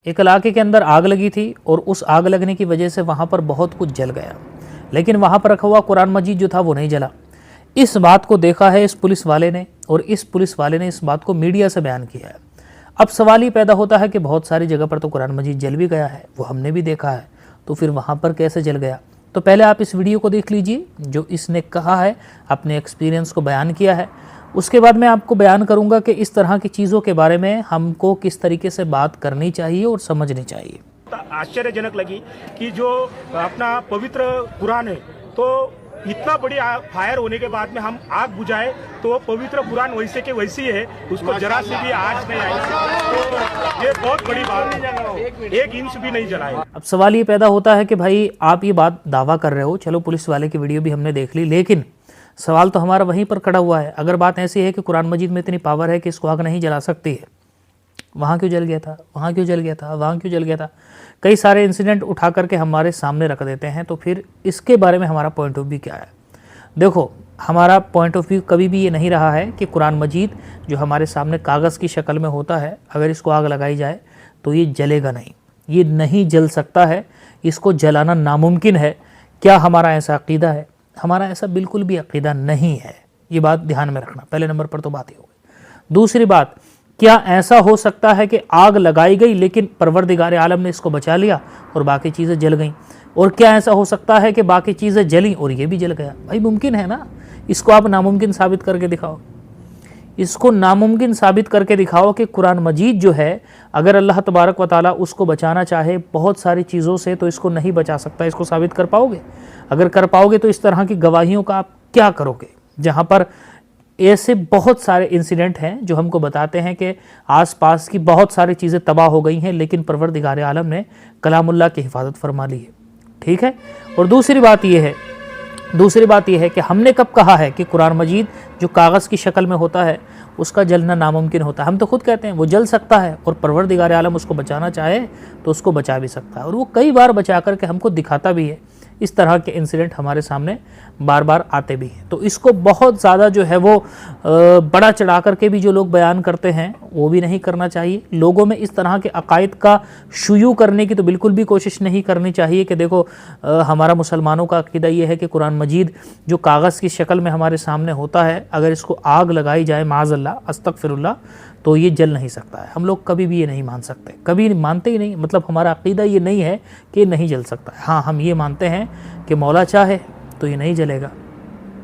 एक इलाके के अंदर आग लगी थी और उस आग लगने की वजह से वहाँ पर बहुत कुछ जल गया, लेकिन वहाँ पर रखा हुआ कुरान मजीद जो था वो नहीं जला। इस बात को देखा है इस पुलिस वाले ने, और इस पुलिस वाले ने इस बात को मीडिया से बयान किया है। अब सवाल ये पैदा होता है कि बहुत सारी जगह पर तो कुरान मजीद जल भी गया है, वो हमने भी देखा है, तो फिर वहाँ पर कैसे जल गया? तो पहले आप इस वीडियो को देख लीजिए जो इसने कहा है, अपने एक्सपीरियंस को बयान किया है। उसके बाद मैं आपको बयान करूंगा कि इस तरह की चीज़ों के बारे में हमको किस तरीके से बात करनी चाहिए और समझनी चाहिए। आश्चर्यजनक लगी कि जो अपना पवित्र कुरान है, तो इतना बड़ी फायर होने के बाद में हम आग बुझाए तो पवित्र कुरान वैसे के वैसी है, उसको जरा से भी आग नहीं आई, तो ये बहुत बड़ी बात है, 1 इंच भी नहीं जलाए। अब सवाल ये पैदा होता है कि भाई आप ये बात दावा कर रहे हो, चलो पुलिस वाले की वीडियो भी हमने देख ली, लेकिन सवाल तो हमारा वहीं पर खड़ा हुआ है। अगर बात ऐसी है कि कुरान मजीद में इतनी पावर है कि इसको आग नहीं जला सकती है, वहाँ क्यों जल गया था, वहाँ क्यों जल गया था, वहाँ क्यों जल गया था? कई सारे इंसिडेंट उठा करके हमारे सामने रख देते हैं, तो फिर इसके बारे में हमारा पॉइंट ऑफ व्यू क्या है? देखो, हमारा पॉइंट ऑफ व्यू कभी भी ये नहीं रहा है कि कुरान मजीद जो हमारे सामने कागज़ की शक्ल में होता है, अगर इसको आग लगाई जाए तो ये जलेगा नहीं, ये नहीं जल सकता है, इसको जलाना नामुमकिन है। क्या हमारा ऐसा अक़ीदा है? हमारा ऐसा बिल्कुल भी अक़ीदा नहीं है, ये बात ध्यान में रखना। पहले नंबर पर तो बात ही हो गई। दूसरी बात, क्या ऐसा हो सकता है कि आग लगाई गई लेकिन परवरदिगार आलम ने इसको बचा लिया और बाकी चीज़ें जल गईं? और क्या ऐसा हो सकता है कि बाकी चीज़ें जली और ये भी जल गया? भाई मुमकिन है ना, इसको आप नामुमकिन साबित करके दिखाओ, इसको नामुमकिन साबित करके दिखाओ कि कुरान मजीद जो है, अगर अल्लाह तबारक व तआला उसको बचाना चाहे बहुत सारी चीज़ों से तो इसको नहीं बचा सकता। इसको साबित कर पाओगे? अगर कर पाओगे तो इस तरह की गवाहियों का आप क्या करोगे, जहाँ पर ऐसे बहुत सारे इंसिडेंट हैं जो हमको बताते हैं कि आसपास की बहुत सारी चीज़ें तबाह हो गई हैं, लेकिन परवरदिगार आलम ने कलामुल्लाह की हिफाजत फरमा ली है। ठीक है। और दूसरी बात यह है कि हमने कब कहा है कि कुरान मजीद जो कागज़ की शक्ल में होता है उसका जलना नामुमकिन होता है? हम तो खुद कहते हैं वो जल सकता है, और परवरदिगार आलम उसको बचाना चाहे तो उसको बचा भी सकता है, और वो कई बार बचा करके हमको दिखाता भी है। इस तरह के इंसिडेंट हमारे सामने बार बार आते भी हैं। तो इसको बहुत ज़्यादा जो है वो बड़ा चढ़ा करके भी जो लोग बयान करते हैं वो भी नहीं करना चाहिए। लोगों में इस तरह के अकायद का शुयू करने की तो बिल्कुल भी कोशिश नहीं करनी चाहिए कि देखो हमारा मुसलमानों का अक़ीदा ये है कि कुरान मजीद जो कागज़ की शक्ल में हमारे सामने होता है, अगर इसको आग लगाई जाए माज़अल्लाह अस्तग़फिरुल्लाह तो ये जल नहीं सकता है। हम लोग कभी भी ये नहीं मान सकते, कभी मानते ही नहीं, मतलब हमारा अक़ीदा ये नहीं है कि नहीं जल सकता है। हाँ, हम ये मानते हैं कि मौला चाहे तो ये नहीं जलेगा,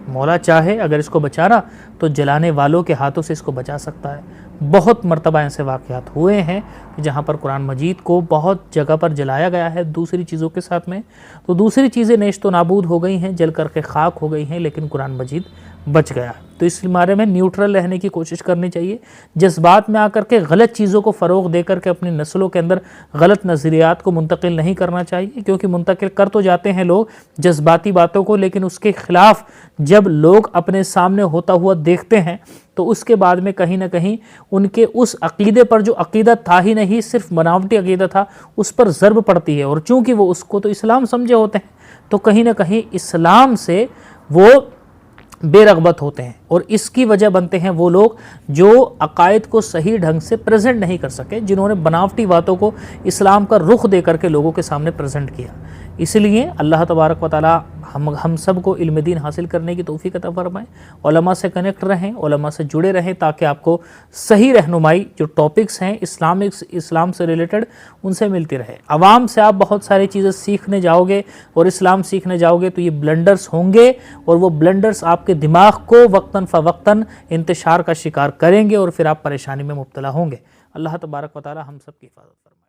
मौला चाहे अगर इसको बचाना तो जलाने वालों के हाथों से इसको बचा सकता है। बहुत मर्तबा ऐसे वाक़यात हुए हैं कि जहाँ पर कुरान मजीद को बहुत जगह पर जलाया गया है दूसरी चीज़ों के साथ में, तो दूसरी चीज़ें नेश्तो नाबूद हो गई हैं, जल करके खाक हो गई हैं, लेकिन कुरान मजीद बच गया। तो इस बारे में न्यूट्रल रहने की कोशिश करनी चाहिए। जज्बात में आकर के गलत चीज़ों को फ़रोग़ दे करके अपनी नस्लों के अंदर गलत नज़रियात को मुंतकिल नहीं करना चाहिए, क्योंकि मुंतकिल कर तो जाते हैं लोग जज्बाती बातों को, लेकिन उसके ख़िलाफ़ जब लोग अपने सामने होता हुआ देखते हैं तो उसके बाद में कहीं ना कहीं उनके उस अक़ीदे पर, जो अक़ीदा था ही नहीं, सिर्फ बनावटी अक़ीदा था, उस पर ज़र्ब पड़ती है। और चूँकि वो उसको तो इस्लाम समझे होते हैं, तो कहीं ना कहीं इस्लाम से वो बेरग़बत होते हैं, और इसकी वजह बनते हैं वो लोग जो अकायद को सही ढंग से प्रेजेंट नहीं कर सके, जिन्होंने बनावटी बातों को इस्लाम का रुख दे करके लोगों के सामने प्रेजेंट किया। इसलिए अल्लाह तबारक व तआला हम सब को इल्म दीन हासिल करने की तौफीक अता फरमाए। उलमा से कनेक्ट रहें, उलमा से जुड़े रहें, ताकि आपको सही रहनुमाई जो टॉपिक्स हैं इस्लाम से रिलेटेड उनसे मिलती रहे। आवाम से आप बहुत सारी चीज़ें सीखने जाओगे और इस्लाम सीखने जाओगे तो ये ब्लंडर्स होंगे, और वो ब्लंडर्स आपके दिमाग को वक्तन फ़वक्तन इंतशार का शिकार करेंगे और फिर आप परेशानी में मुब्तला होंगे। अल्लाह तबारक व तआला हम सब की हिफाज़त फरमाए।